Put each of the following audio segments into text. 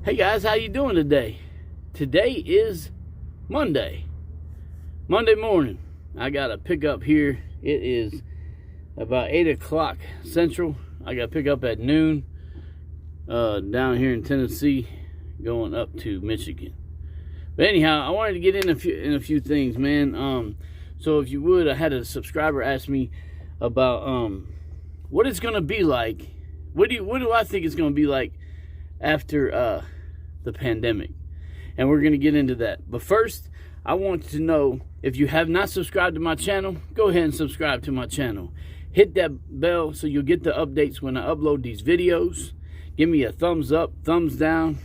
Hey guys, how you doing today? Today is Monday morning. I got a pickup here. It is about 8 o'clock Central. I got to pick up at noon down here in Tennessee, going up to Michigan. But anyhow, I wanted to get in a few things, man. So if you would, I had a subscriber ask me about what it's gonna be like. What do I think it's gonna be like after the pandemic? And we're gonna get into that. But first, I want to know, if you have not subscribed to my channel, go ahead and subscribe to my channel. Hit that bell so you'll get the updates when I upload these videos. Give me a thumbs up, thumbs down.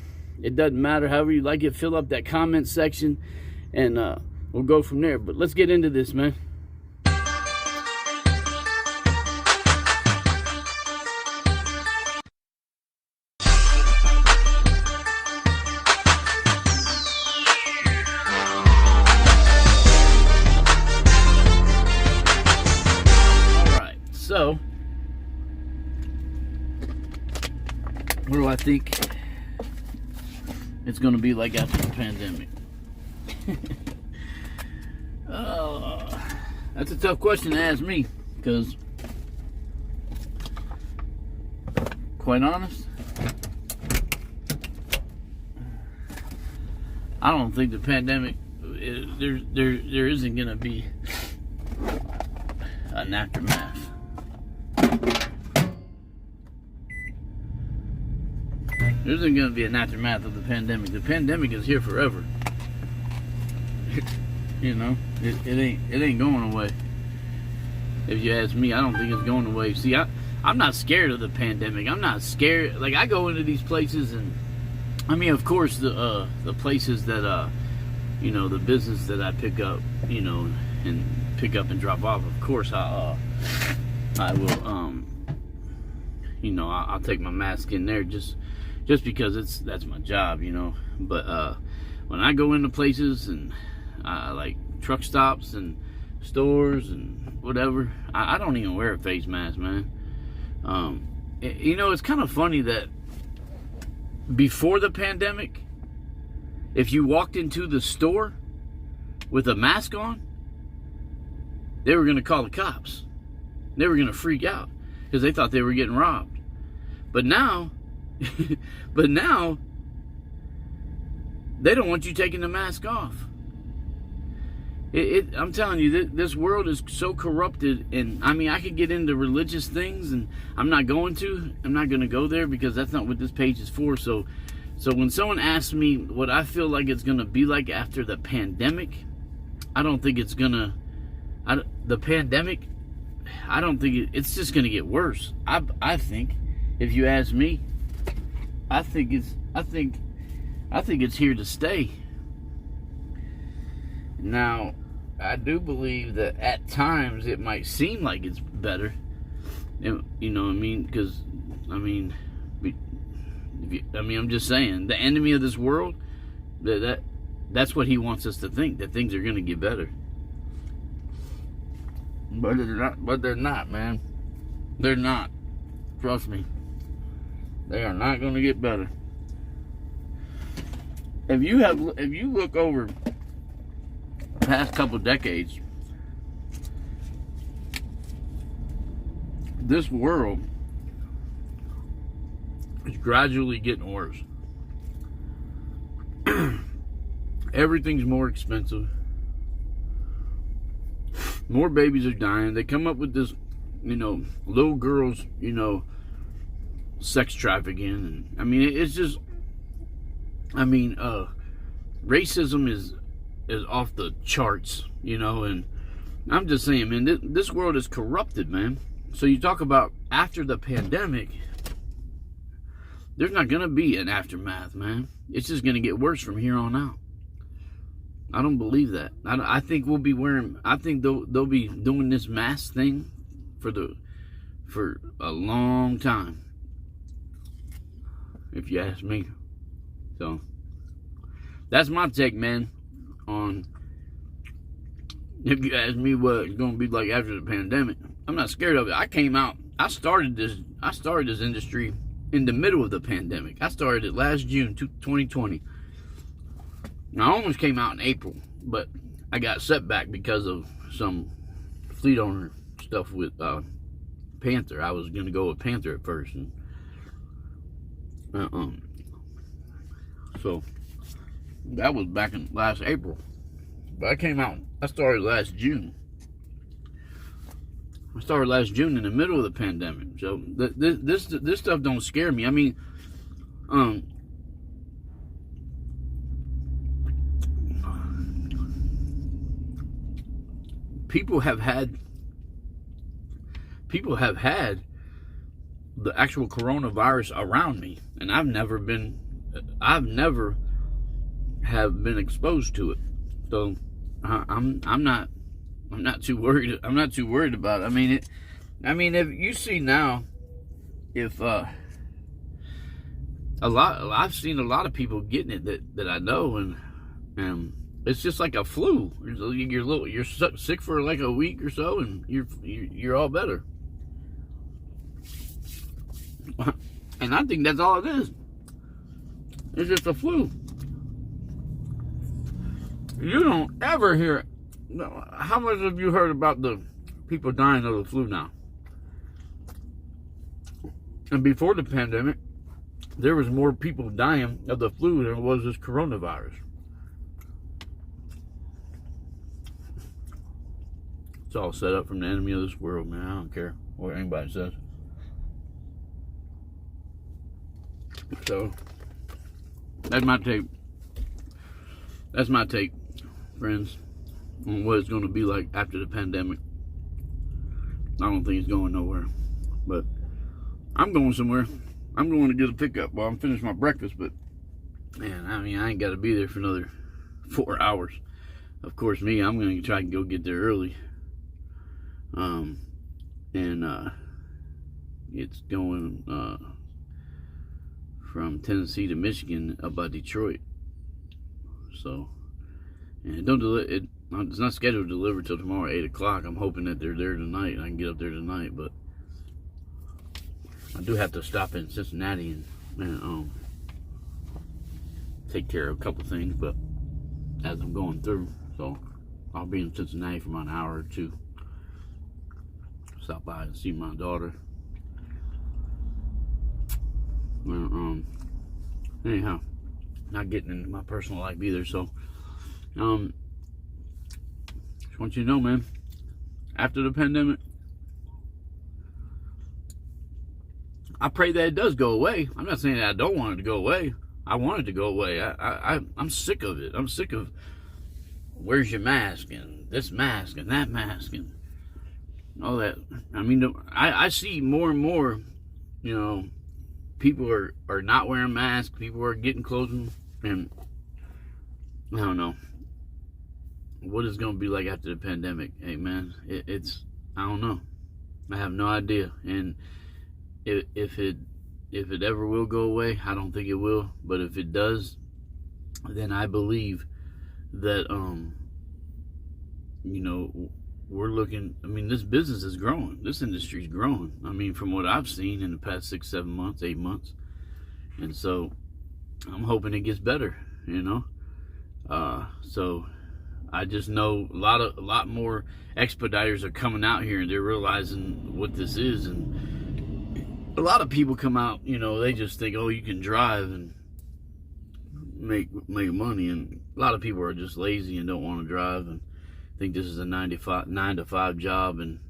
It doesn't matter, however you like it. Fill up that comment section, and we'll go from there. But let's get into this, man. So, what do I think it's going to be like after the pandemic? That's a tough question to ask me, because, quite honest, I don't think the pandemic, there isn't going to be an aftermath. There isn't going to be an aftermath of the pandemic. The pandemic is here forever. You know, it ain't going away. If you ask me, I don't think it's going away. See, I'm not scared of the pandemic. I'm not scared. Like, I go into these places, and I mean, of course, the places that you know, the business that I pick up, you know, and pick up and drop off. Of course, I will, you know, I'll take my mask in there just because that's my job, you know. But when I go into places and like truck stops and stores and whatever, I don't even wear a face mask, man. You know, it's kind of funny that before the pandemic, if you walked into the store with a mask on, they were going to call the cops. They were going to freak out because they thought they were getting robbed. But now, they don't want you taking the mask off. I'm telling you, this world is so corrupted. And I mean, I could get into religious things, and I'm not going to go there, because that's not what this page is for. So when someone asks me what I feel like it's going to be like after the pandemic, I don't think it's going to, the pandemic, I don't think it's just going to get worse. I think, if you ask me, I think it's here to stay. Now, I do believe that at times it might seem like it's better. You know what I mean? Because, I mean, I'm just saying, the enemy of this world, that's what he wants us to think, that things are going to get better. But they're not, man. They're not. Trust me. They are not going to get better. If you look over the past couple decades, this world is gradually getting worse. Everything's more expensive. More babies are dying. They come up with this, you know, little girls, you know, sex trafficking. And I mean, it's just, I mean, racism is off the charts, you know. And I'm just saying, man, this world is corrupted, man. So you talk about after the pandemic, there's not going to be an aftermath, man. It's just going to get worse from here on out. I don't believe that. I think we'll be wearing, I think they'll be doing this mask thing for a long time, if you ask me. So that's my take, man, on, if you ask me what it's going to be like after the pandemic. I'm not scared of it. I came out, I started this industry in the middle of the pandemic. I started it last June 2020. I almost came out in April, but I got set back because of some fleet owner stuff with Panther. I was going to go with Panther at first, and so that was back in last April. But I started last June. I started last June in the middle of the pandemic. So this stuff don't scare me. I mean, people have had the actual coronavirus around me, and I've never have been exposed to it. So I'm not too worried. I'm not too worried about it. I mean, if you see now, if I've seen a lot of people getting it that I know, and it's just like a flu. You're sick for like a week or so, and you're all better. And I think that's all it is. It's just a flu. You don't ever hear it. How much have you heard about the people dying of the flu now? And before the pandemic, there was more people dying of the flu than there was this coronavirus. It's all set up from the enemy of this world, man. I don't care what anybody says. So, that's my take. That's my take, friends, on what it's going to be like after the pandemic. I don't think it's going nowhere. But I'm going somewhere. I'm going to get a pickup while I'm finished my breakfast. But, man, I mean, I ain't got to be there for another 4 hours. Of course, I'm going to try and go get there early. It's going from Tennessee to Michigan up by Detroit. So, and it's not scheduled to deliver till tomorrow at 8 o'clock. I'm hoping that they're there tonight and I can get up there tonight. But I do have to stop in Cincinnati and take care of a couple things. But as I'm going through, so I'll be in Cincinnati for about an hour or two. Stop by and see my daughter. Anyhow, not getting into my personal life either. So, just want you to know, man. After the pandemic, I pray that it does go away. I'm not saying that I don't want it to go away. I want it to go away. I'm sick of it. I'm sick of where's your mask and this mask and that mask and all that. I mean, I see more and more, people are not wearing masks. People are getting close, and I don't know what it's going to be like after the pandemic. Hey, man, it's I don't know. I have no idea. And if it ever will go away, I don't think it will. But if it does, then I believe that we're looking. I mean, this business is growing. This industry is growing. I mean, from what I've seen in the past 6, 7 months, 8 months, and so I'm hoping it gets better. So I just know a lot more expediters are coming out here, and they're realizing what this is. And a lot of people come out, they just think, oh, you can drive and make money, and a lot of people are just lazy and don't want to drive and think this is a 9 to 5 job, and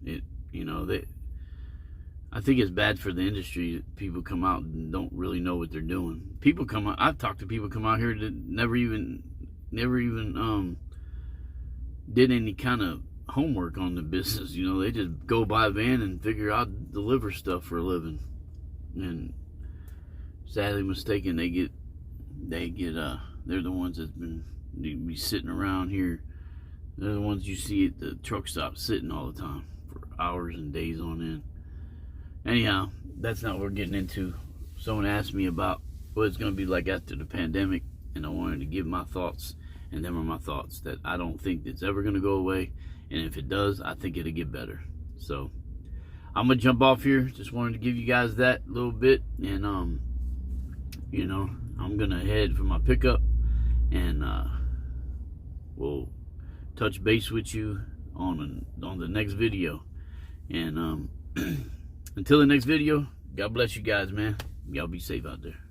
I think it's bad for the industry that people come out and don't really know what they're doing. People come out. I've talked to people come out here that never even did any kind of homework on the business. They just go buy a van and figure out deliver stuff for a living, and sadly mistaken, they're the ones that's be sitting around here. They're the ones you see at the truck stop sitting all the time for hours and days on end. Anyhow, that's not what we're getting into. Someone asked me about what it's going to be like after the pandemic, and I wanted to give my thoughts, and them are my thoughts, that I don't think it's ever going to go away, and if it does, I think it'll get better. So, I'm gonna jump off here. Just wanted to give you guys that little bit, and you know, I'm gonna head for my pickup, and we'll touch base with you on the next video. And until the next video, God bless you guys, man. Y'all be safe out there.